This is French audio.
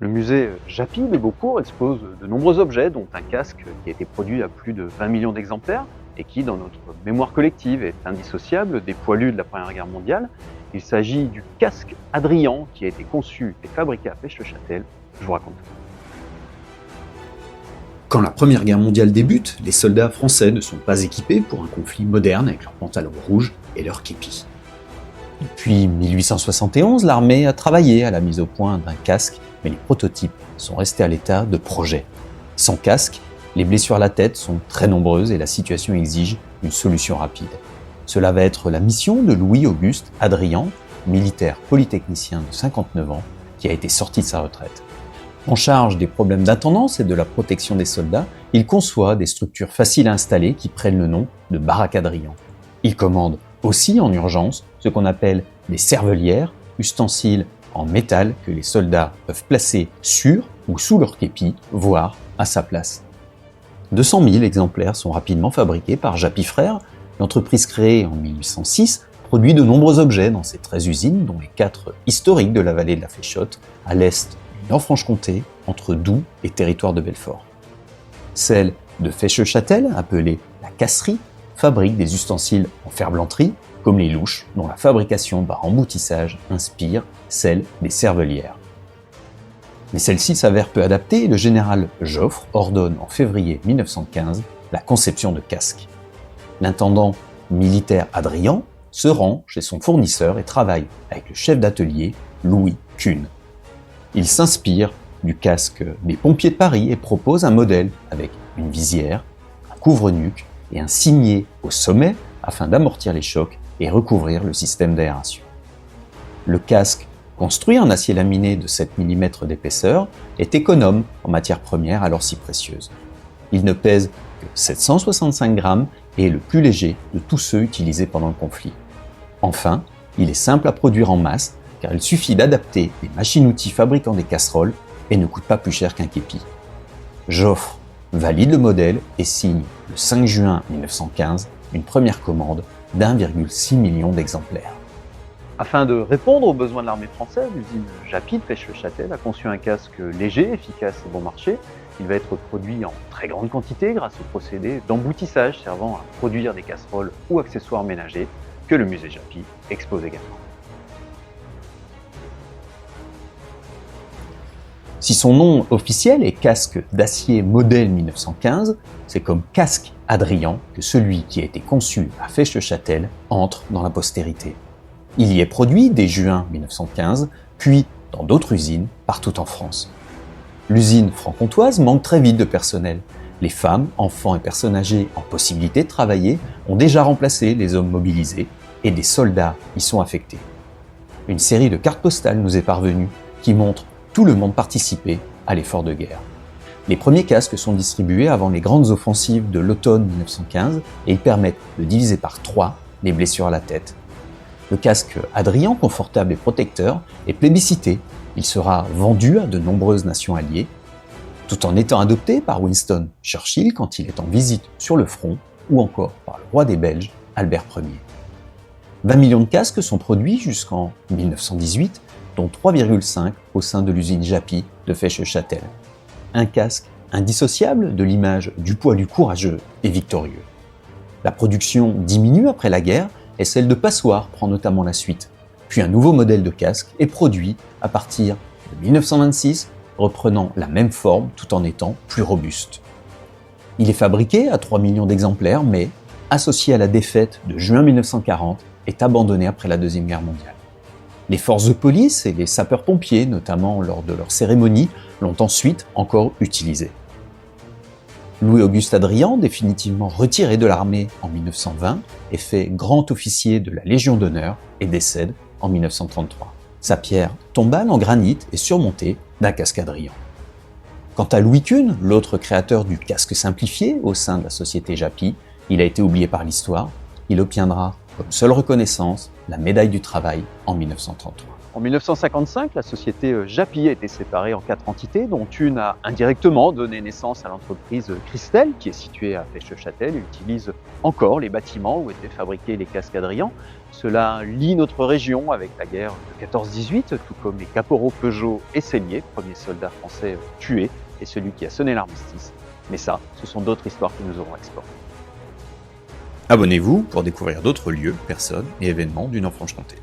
Le musée Japy de Beaucourt expose de nombreux objets, dont un casque qui a été produit à plus de 20 millions d'exemplaires et qui, dans notre mémoire collective, est indissociable des poilus de la Première Guerre mondiale. Il s'agit du casque Adrian qui a été conçu et fabriqué à Fesches-le-Châtel. Je vous raconte. Quand la Première Guerre mondiale débute, les soldats français ne sont pas équipés pour un conflit moderne avec leurs pantalons rouges et leurs képis. Depuis 1871, l'armée a travaillé à la mise au point d'un casque, mais les prototypes sont restés à l'état de projet. Sans casque, les blessures à la tête sont très nombreuses et la situation exige une solution rapide. Cela va être la mission de Louis-Auguste Adrian, militaire polytechnicien de 59 ans, qui a été sorti de sa retraite. En charge des problèmes d'intendance et de la protection des soldats, il conçoit des structures faciles à installer qui prennent le nom de baraque Adrian. Il commande aussi en urgence ce qu'on appelle des cervelières, ustensiles en métal que les soldats peuvent placer sur ou sous leur képi, voire à sa place. 200 000 exemplaires sont rapidement fabriqués par Japy Frères. L'entreprise créée en 1806 produit de nombreux objets dans ses 13 usines, dont les 4 historiques de la vallée de la Féchotte, à l'est du Nord-Franche-Comté, entre Doubs et Territoire de Belfort. Celle de Fesches-le-Châtel, appelée la casserie, fabrique des ustensiles en ferblanterie, comme les louches, dont la fabrication par emboutissage inspire celle des cervelières. Mais celle-ci s'avère peu adaptée et le général Joffre ordonne en février 1915 la conception de casques. L'intendant militaire Adrian se rend chez son fournisseur et travaille avec le chef d'atelier Louis Kuhn. Il s'inspire du casque des pompiers de Paris et propose un modèle avec une visière, un couvre-nuque et un cimier au sommet afin d'amortir les chocs et recouvrir le système d'aération. Le casque, construit en acier laminé de 7 mm d'épaisseur, est économe en matières premières alors si précieuses. Il ne pèse que 765 grammes et est le plus léger de tous ceux utilisés pendant le conflit. Enfin, il est simple à produire en masse car il suffit d'adapter des machines-outils fabriquant des casseroles et ne coûte pas plus cher qu'un képi. Joffre valide le modèle et signe le 5 juin 1915 une première commande d'1,6 million d'exemplaires. Afin de répondre aux besoins de l'armée française, l'usine Japy de Fesches-le-Châtel a conçu un casque léger, efficace et bon marché. Il va être produit en très grande quantité grâce au procédé d'emboutissage servant à produire des casseroles ou accessoires ménagers que le musée Japy expose également. Si son nom officiel est casque d'acier modèle 1915, c'est comme casque Adrian que celui qui a été conçu à Fesches-le-Châtel entre dans la postérité. Il y est produit dès juin 1915, puis dans d'autres usines partout en France. L'usine franc-comtoise manque très vite de personnel. Les femmes, enfants et personnes âgées en possibilité de travailler ont déjà remplacé les hommes mobilisés et des soldats y sont affectés. Une série de cartes postales nous est parvenue qui montre tout le monde participer à l'effort de guerre. Les premiers casques sont distribués avant les grandes offensives de l'automne 1915 et ils permettent de diviser par 3 les blessures à la tête. Le casque Adrian, confortable et protecteur, est plébiscité. Il sera vendu à de nombreuses nations alliées, tout en étant adopté par Winston Churchill quand il est en visite sur le front, ou encore par le roi des Belges, Albert Ier. 20 millions de casques sont produits jusqu'en 1918, dont 3,5 au sein de l'usine Japy de Fesches-le-Châtel. Un casque indissociable de l'image du poilu courageux et victorieux. La production diminue après la guerre et celle de passoires prend notamment la suite. Puis un nouveau modèle de casque est produit à partir de 1926, reprenant la même forme tout en étant plus robuste. Il est fabriqué à 3 millions d'exemplaires, mais, associé à la défaite de juin 1940, est abandonné après la Deuxième Guerre mondiale. Les forces de police et les sapeurs-pompiers, notamment lors de leur cérémonie, l'ont ensuite encore utilisé. Louis-Auguste Adrian, définitivement retiré de l'armée en 1920, est fait grand officier de la Légion d'honneur et décède en 1933. Sa pierre tombale en granit est surmontée d'un casque Adrian. Quant à Louis Kuhn, l'autre créateur du casque simplifié au sein de la société Japy, il a été oublié par l'histoire. Il obtiendra comme seule reconnaissance la médaille du travail en 1933. En 1955, la société Japy a été séparée en 4 entités, dont une a indirectement donné naissance à l'entreprise Christelle, qui est située à Fesches-Châtel et utilise encore les bâtiments où étaient fabriqués les casques Adrien. Cela lie notre région avec la guerre de 14-18, tout comme les caporaux Peugeot et Sellier, premiers soldats français tués, et celui qui a sonné l'armistice. Mais ça, ce sont d'autres histoires que nous aurons explorées. Abonnez-vous pour découvrir d'autres lieux, personnes et événements du Nord-Franche-Comté.